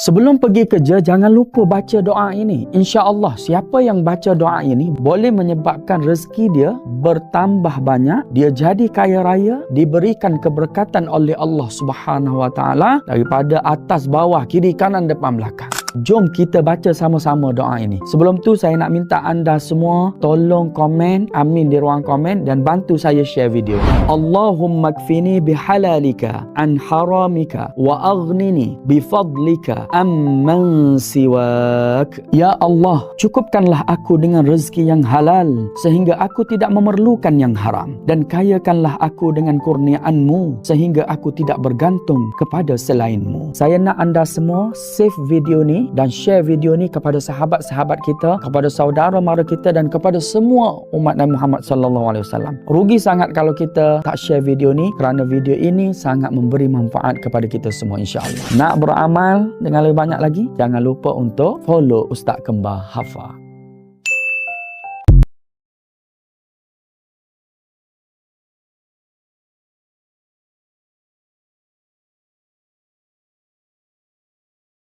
Sebelum pergi kerja, jangan lupa baca doa ini. InsyaAllah, siapa yang baca doa ini boleh menyebabkan rezeki dia bertambah banyak, dia jadi kaya raya, diberikan keberkatan oleh Allah Subhanahu Wa Taala daripada atas, bawah, kiri, kanan, depan, belakang. Jom kita baca sama-sama doa ini. Sebelum tu saya nak minta anda semua tolong komen amin di ruang komen dan bantu saya share video. Allahumma kfini bihalalika an haramika wa aghnini bifadlika amman siwak. Ya Allah, cukupkanlah aku dengan rezeki yang halal sehingga aku tidak memerlukan yang haram, dan kayakanlah aku dengan kurniaan-Mu sehingga aku tidak bergantung kepada selain-Mu. Saya nak anda semua save video ni dan share video ni kepada sahabat-sahabat kita, kepada saudara mara kita dan kepada semua umat Nabi Muhammad sallallahu alaihi wasallam. Rugi sangat kalau kita tak share video ni, kerana video ini sangat memberi manfaat kepada kita semua insya-Allah. Nak beramal dengan lebih banyak lagi, jangan lupa untuk follow Ustaz Kembar Hafal.